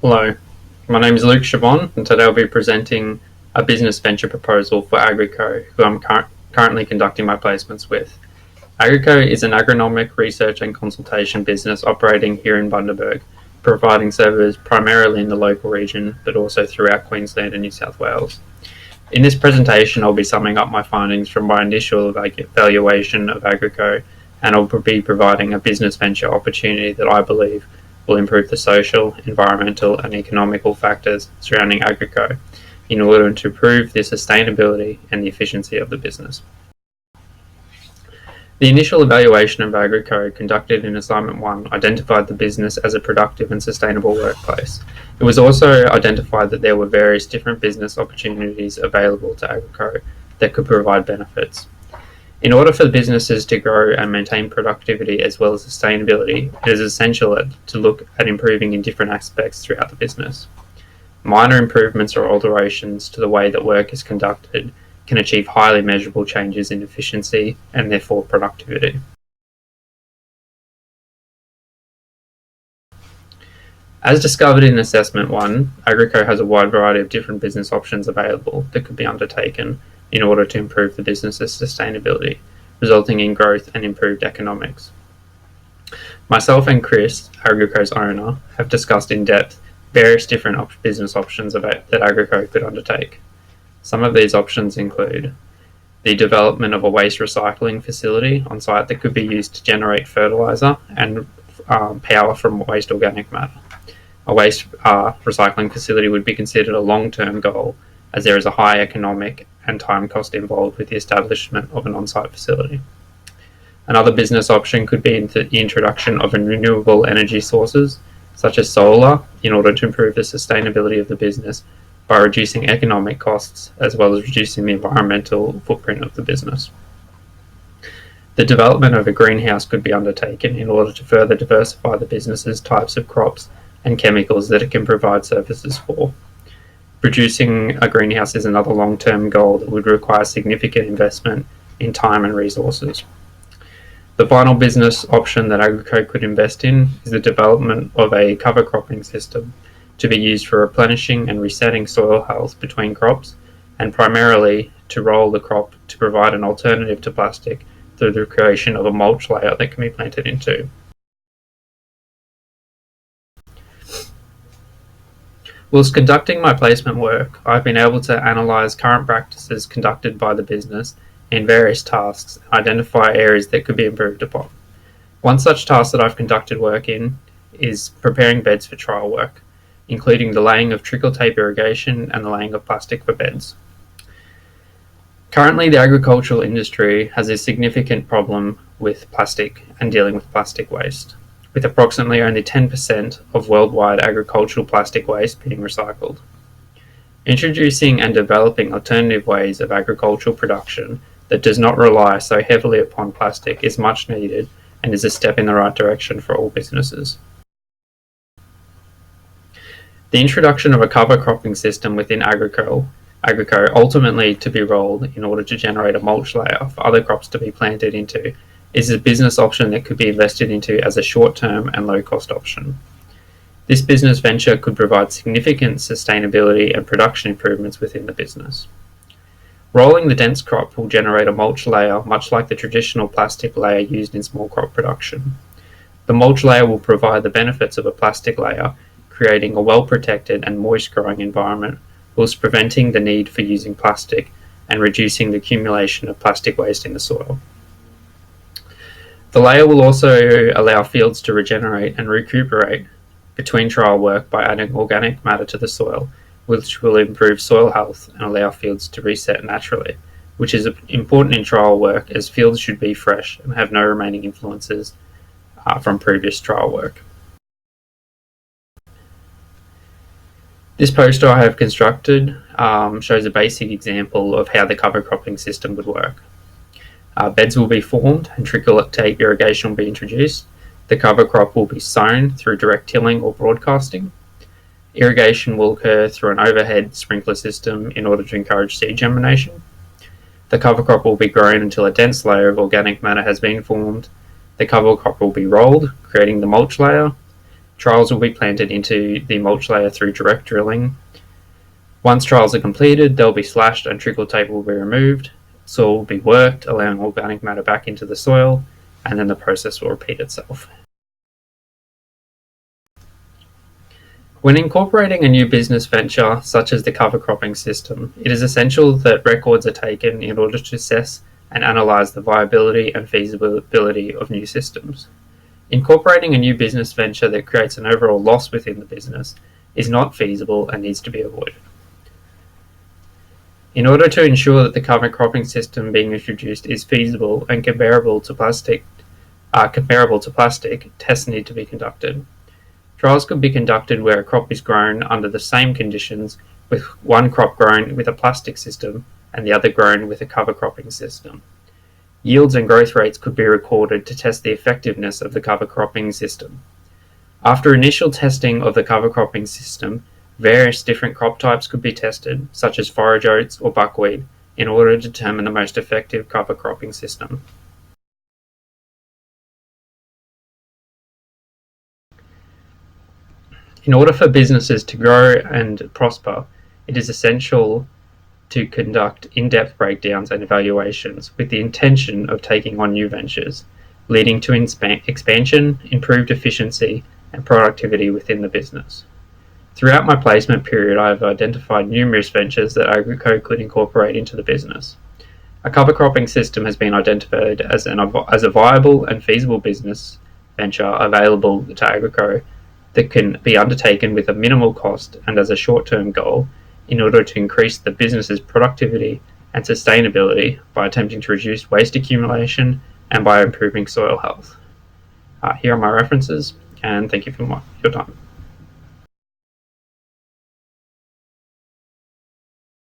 Hello, my name is Luke Chabon, and today I'll be presenting a business venture proposal for AGRI13003, who I'm currently conducting my placements with. AGRI13003 is an agronomic research and consultation business operating here in Bundaberg, providing services primarily in the local region, but also throughout Queensland and New South Wales. In this presentation, I'll be summing up my findings from my initial evaluation of AGRI13003, and I'll be providing a business venture opportunity that I believe will improve the social, environmental and economical factors surrounding AGRI13003 in order to improve the sustainability and the efficiency of the business. The initial evaluation of AGRI13003 conducted in Assignment 1 identified the business as a productive and sustainable workplace. It was also identified that there were various different business opportunities available to AGRI13003 that could provide benefits. In order for the businesses to grow and maintain productivity as well as sustainability, it is essential to look at improving in different aspects throughout the business. Minor improvements or alterations to the way that work is conducted can achieve highly measurable changes in efficiency and therefore productivity. As discovered in Assessment 1, AGRI13003 has a wide variety of different business options available that could be undertaken in order to improve the business's sustainability, resulting in growth and improved economics. Myself and Chris, AGRI13003's owner, have discussed in depth various different business options that AGRI13003 could undertake. Some of these options include the development of a waste recycling facility on site that could be used to generate fertiliser and power from waste organic matter. A waste recycling facility would be considered a long-term goal, as there is a high economic and time cost involved with the establishment of an on-site facility. Another business option could be the introduction of renewable energy sources, such as solar, in order to improve the sustainability of the business by reducing economic costs as well as reducing the environmental footprint of the business. The development of a greenhouse could be undertaken in order to further diversify the business's types of crops and chemicals that it can provide services for. Producing a greenhouse is another long-term goal that would require significant investment in time and resources. The final business option that AGRI13003 could invest in is the development of a cover cropping system to be used for replenishing and resetting soil health between crops, and primarily to roll the crop to provide an alternative to plastic through the creation of a mulch layer that can be planted into. Whilst conducting my placement work, I've been able to analyse current practices conducted by the business in various tasks and identify areas that could be improved upon. One such task that I've conducted work in is preparing beds for trial work, including the laying of trickle tape irrigation and the laying of plastic for beds. Currently, the agricultural industry has a significant problem with plastic and dealing with plastic waste, with approximately only 10% of worldwide agricultural plastic waste being recycled. Introducing and developing alternative ways of agricultural production that does not rely so heavily upon plastic is much needed and is a step in the right direction for all businesses. The introduction of a cover cropping system within AGRI13003 ultimately to be rolled in order to generate a mulch layer for other crops to be planted into is a business option that could be invested into as a short-term and low-cost option. This business venture could provide significant sustainability and production improvements within the business. Rolling the dense crop will generate a mulch layer much like the traditional plastic layer used in small crop production. The mulch layer will provide the benefits of a plastic layer, creating a well-protected and moist growing environment, whilst preventing the need for using plastic and reducing the accumulation of plastic waste in the soil. The layer will also allow fields to regenerate and recuperate between trial work by adding organic matter to the soil, which will improve soil health and allow fields to reset naturally, which is important in trial work as fields should be fresh and have no remaining influences from previous trial work. This poster I have constructed shows a basic example of how the cover cropping system would work. Beds will be formed and trickle tape irrigation will be introduced. The cover crop will be sown through direct tilling or broadcasting. Irrigation will occur through an overhead sprinkler system in order to encourage seed germination. The cover crop will be grown until a dense layer of organic matter has been formed. The cover crop will be rolled, creating the mulch layer. Trials will be planted into the mulch layer through direct drilling. Once trials are completed, they'll be slashed and trickle tape will be removed. Soil will be worked, allowing organic matter back into the soil, and then the process will repeat itself. When incorporating a new business venture, such as the cover cropping system, it is essential that records are taken in order to assess and analyse the viability and feasibility of new systems. Incorporating a new business venture that creates an overall loss within the business is not feasible and needs to be avoided. In order to ensure that the cover cropping system being introduced is feasible and comparable to plastic, tests need to be conducted. Trials could be conducted where a crop is grown under the same conditions, with one crop grown with a plastic system and the other grown with a cover cropping system. Yields and growth rates could be recorded to test the effectiveness of the cover cropping system. After initial testing of the cover cropping system, various different crop types could be tested, such as forage oats or buckwheat, in order to determine the most effective cover cropping system. In order for businesses to grow and prosper, it is essential to conduct in-depth breakdowns and evaluations with the intention of taking on new ventures, leading to expansion, improved efficiency, and productivity within the business. Throughout my placement period, I have identified numerous ventures that AGRI13003 could incorporate into the business. A cover cropping system has been identified as a viable and feasible business venture available to AGRI13003 that can be undertaken with a minimal cost and as a short-term goal in order to increase the business's productivity and sustainability by attempting to reduce waste accumulation and by improving soil health. Here are my references, and thank you for your time.